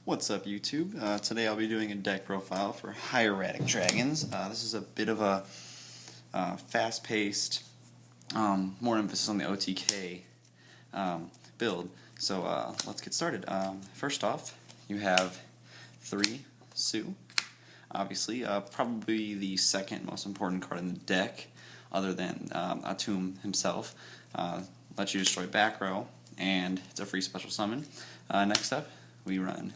What's up, YouTube? Today I'll be doing a deck profile for Hieratic Dragons. This is a bit of a fast-paced, more emphasis on the OTK build. So let's get started. First off, you have 3 Sue. Obviously, probably the second most important card in the deck, other than Atum himself. Lets you destroy back row, and it's a free special summon. Next up, we run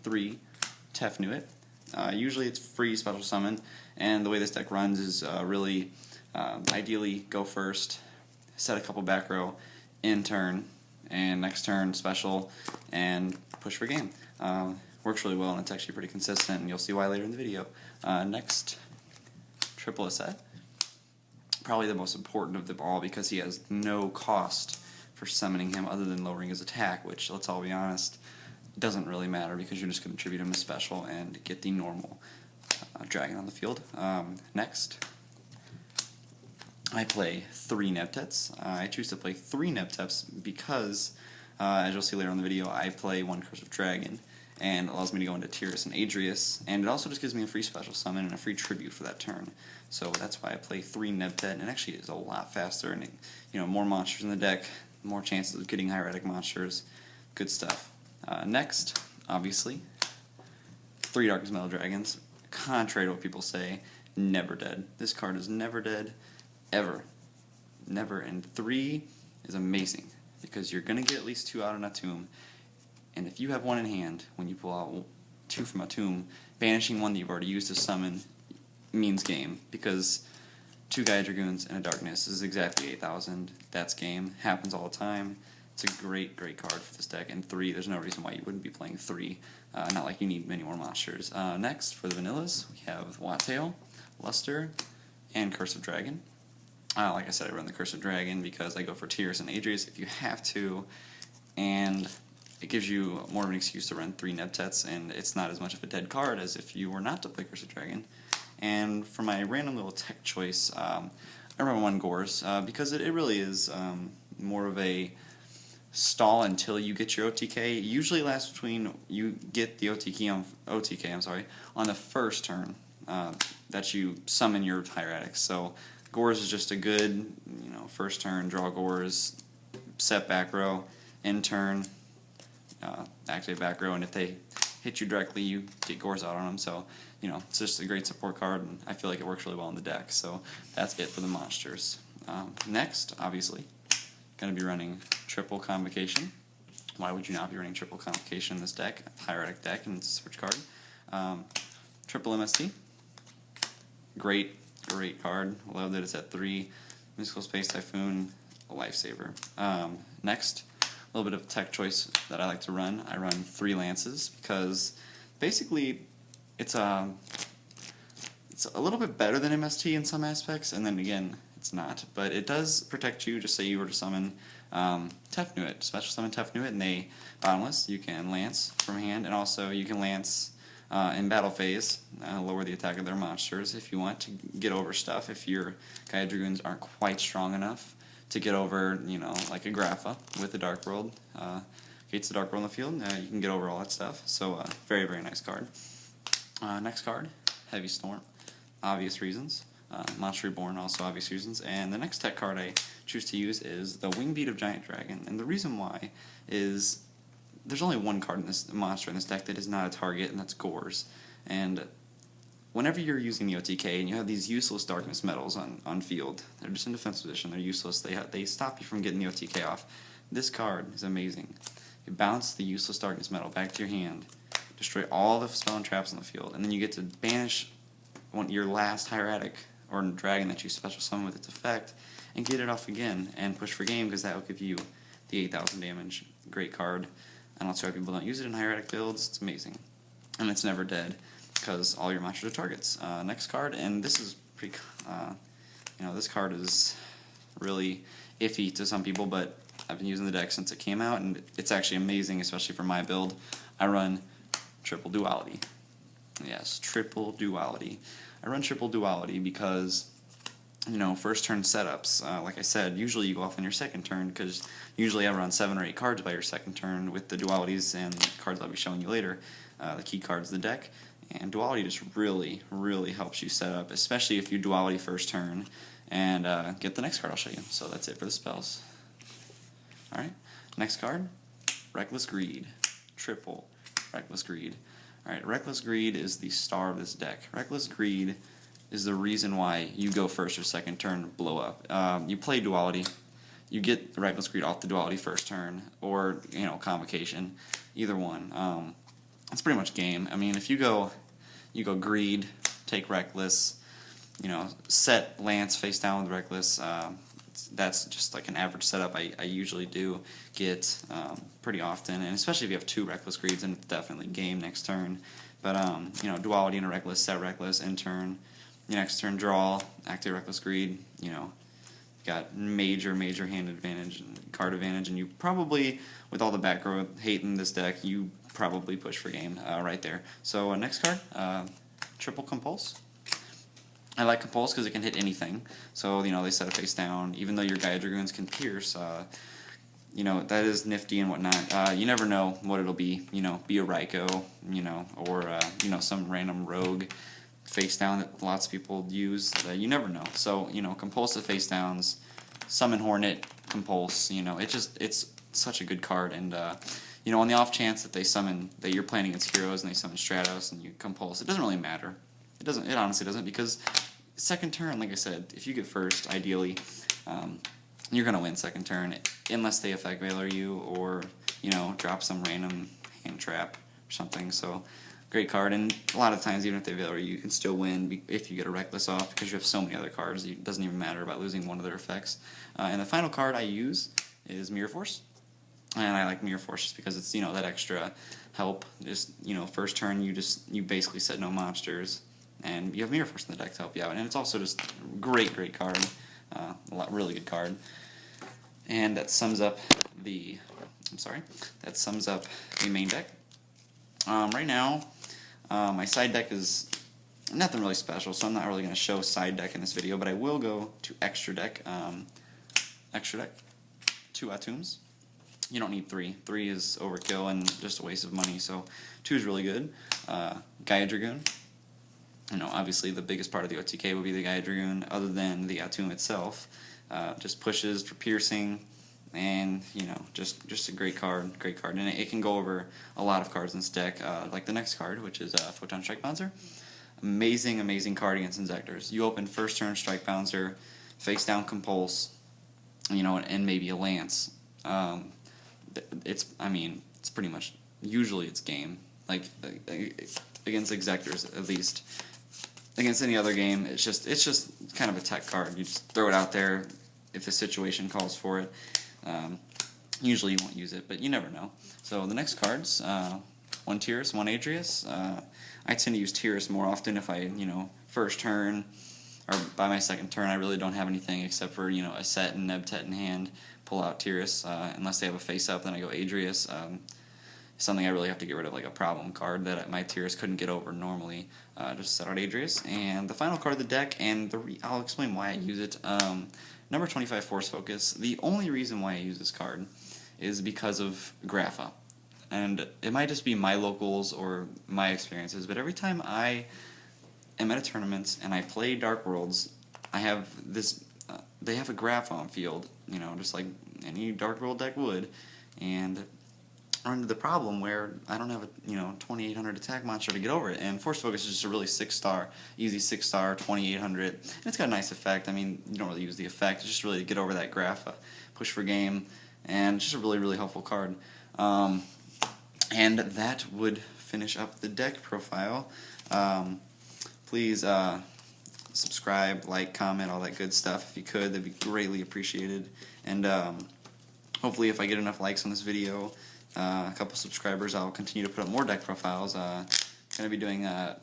3 Tefnuit. Usually it's free special summon, and the way this deck runs is really ideally go first, set a couple back row, in turn, and next turn special, and push for game. Works really well, and it's actually pretty consistent, and you'll see why later in the video. Next, Triple Asset. Probably the most important of them all because he has no cost for summoning him other than lowering his attack, which, let's all be honest, doesn't really matter because you're just going to tribute him as special and get the normal dragon on the field. Next, I play 3 Neptets. I choose to play 3 Neptets because, as you'll see later in the video, I play 1 Curse of Dragon, and it allows me to go into Tyrus and Adrius, and it also just gives me a free special summon and a free tribute for that turn. So that's why I play 3 Neptet, and it actually is a lot faster, and more monsters in the deck, more chances of getting hieratic monsters, good stuff. Next, obviously, 3 Darkest Metal Dragons. Contrary to what people say, never dead. This card is never dead, ever. Never. And 3 is amazing, because you're going to get at least 2 out in Atum, and if you have 1 in hand, when you pull out 2 from Atum, banishing 1 that you've already used to summon means game, because 2 Gaia Dragoons and a Darkness is exactly 8,000. That's game. Happens all the time. It's a great, great card for this deck, and 3, there's no reason why you wouldn't be playing 3. Not like you need many more monsters. Next, for the vanillas, we have Wattail, Luster, and Curse of Dragon. Like I said, I run the Curse of Dragon because I go for Tyrus and Adrius if you have to, and it gives you more of an excuse to run 3 Neptets, and it's not as much of a dead card as if you were not to play Curse of Dragon. And for my random little tech choice, I run 1 Gores, because it really is more of a stall until you get your OTK. It usually lasts between you get the OTK on the first turn that you summon your Hieratics. So Gores is just a good, first turn, draw Gores, set back row, in turn, activate back row, and if they hit you directly, you get Gores out on them. So, it's just a great support card, and I feel like it works really well in the deck. So that's it for the monsters. Next, obviously, going to be running Triple Convocation. Why would you not be running Triple Convocation in this deck? Hieratic deck, and it's a search card. Triple MST. Great, great card. Love that it's at 3. Mystical Space Typhoon, a lifesaver. Next, a little bit of tech choice that I like to run. I run 3 Lances because basically it's a little bit better than MST in some aspects, and then again, it's not, but it does protect you. Just say you were to summon Tefnuit, special summon Tefnuit, and they bottomless. You can Lance from hand, and also you can Lance in battle phase, lower the attack of their monsters if you want to get over stuff. If your Gaia Dragoons aren't quite strong enough to get over, like a Grapha with the Dark World, gates the Dark World in the field, you can get over all that stuff. So very, very nice card. Next card, Heavy Storm, obvious reasons. Monster Reborn, also obvious reasons. And the next tech card I choose to use is the Wingbeat of Giant Dragon. And the reason why is there's only 1 card in this monster in this deck that is not a target, and that's Gores. And whenever you're using the OTK and you have these useless Darkness Metals on field, they're just in defense position, they're useless, they stop you from getting the OTK off. This card is amazing. You bounce the useless Darkness Metal back to your hand, destroy all the spell and traps on the field, and then you get to banish your last hieratic or dragon that you special summon with its effect, and get it off again, and push for game, because that will give you the 8,000 damage. Great card. I don't see why people don't use it in hieratic builds. It's amazing. And it's never dead, because all your monsters are targets. Next card, and this is pretty, this card is really iffy to some people, but I've been using the deck since it came out, and it's actually amazing, especially for my build. I run Triple Duality. Yes, Triple Duality. I run Triple Duality because first turn setups. Like I said, usually you go off on your second turn because usually I run 7 or 8 cards by your second turn with the dualities and the cards I'll be showing you later, the key cards of the deck. And duality just really, really helps you set up, especially if you duality first turn and get the next card I'll show you. So that's it for the spells. Alright, next card, Reckless Greed. Triple Reckless Greed. Alright, Reckless Greed is the star of this deck. Reckless Greed is the reason why you go first or second turn to blow up. You play duality, you get the Reckless Greed off the duality first turn, or convocation, either one. It's pretty much game. I mean, if you go Greed, take Reckless, set Lance face down with Reckless. That's just like an average setup I usually do get pretty often, and especially if you have 2 Reckless Greeds, and it's definitely game next turn. But duality and a Reckless, set Reckless, end turn. Next turn, draw, activate Reckless Greed. Got major hand advantage and card advantage, and you probably, with all the back row hate in this deck, you probably push for game right there. So next card, Triple Compulse. I like Compulse because it can hit anything. So they set it face down. Even though your Gaia Dragoons can pierce, that is nifty and whatnot. You never know what it'll be. Be a Raikou, or some random rogue face down that lots of people use. You never know. So compulsive face downs, summon Hornet, compulse. It's such a good card. And on the off chance that that you're playing against heroes and they summon Stratos and you compulse, it doesn't really matter. It honestly doesn't, because second turn, like I said, if you get first, ideally, you're gonna win second turn unless they effect Valor you or drop some random hand trap or something. So great card, and a lot of times even if they Valor you can still win if you get a Reckless off, because you have so many other cards. It doesn't even matter about losing one of their effects. And the final card I use is Mirror Force. And I like Mirror Force just because it's that extra help. Just first turn you basically set no monsters, and you have Mirror Force in the deck to help you out. And it's also just great card, really good card. And that sums up the main deck. Right now, my side deck is nothing really special, so I'm not really going to show side deck in this video. But I will go to extra deck. 2 Atoms. You don't need 3. 3 is overkill and just a waste of money, so 2 is really good. Gaia Dragoon. Obviously the biggest part of the OTK would be the Gaia Dragoon, other than the Atum itself. Just pushes for piercing, and just a great card, and it can go over a lot of cards in this deck, like the next card, which is Photon Strike Bouncer. Amazing card against Inzectors. You open first turn Strike Bouncer, face down Compulse, and maybe a Lance. It's pretty much, usually it's game, like against Exectors at least. Against any other game, it's just kind of a tech card. You just throw it out there if the situation calls for it. Usually you won't use it, but you never know. So the next cards, 1 Tiras, 1 Adrius. I tend to use Tiras more often if I, first turn, or by my second turn I really don't have anything except for, a set and Nebtet in hand, pull out Tiras. Unless they have a face-up, then I go Adrius. Something I really have to get rid of, like a problem card that my Tiras couldn't get over normally. Just set out Adrius. And the final card of the deck, and I'll explain why I use it. Number 25, Force Focus. The only reason why I use this card is because of Grapha. And it might just be my locals or my experiences, but every time I am at a tournament and I play Dark Worlds, I have this, they have a Grapha on field, just like any Dark World deck would, and run into the problem where I don't have a 2800 attack monster to get over it, and Force Focus is just a really 6-star, easy 6-star, 2800, and it's got a nice effect. I mean, you don't really use the effect, it's just really to get over that Grapha, push for game, and it's just a really helpful card. And that would finish up the deck profile. Please subscribe, like, comment, all that good stuff if you could. That'd be greatly appreciated. And hopefully if I get enough likes on this video, a couple subscribers, I'll continue to put up more deck profiles. Going to be doing a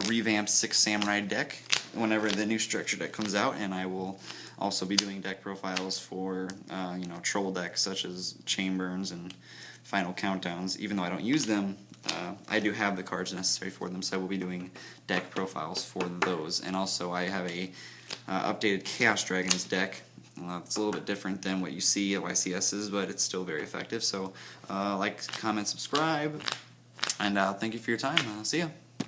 revamped 6 Samurai deck whenever the new structure deck comes out, and I will also be doing deck profiles for troll decks such as Chamberns and Final Countdowns. Even though I don't use them I do have the cards necessary for them, so I will be doing deck profiles for those. And also I have a updated Chaos Dragons deck. It's a little bit different than what you see at YCS's, but it's still very effective. So like, comment, subscribe, and thank you for your time. See ya.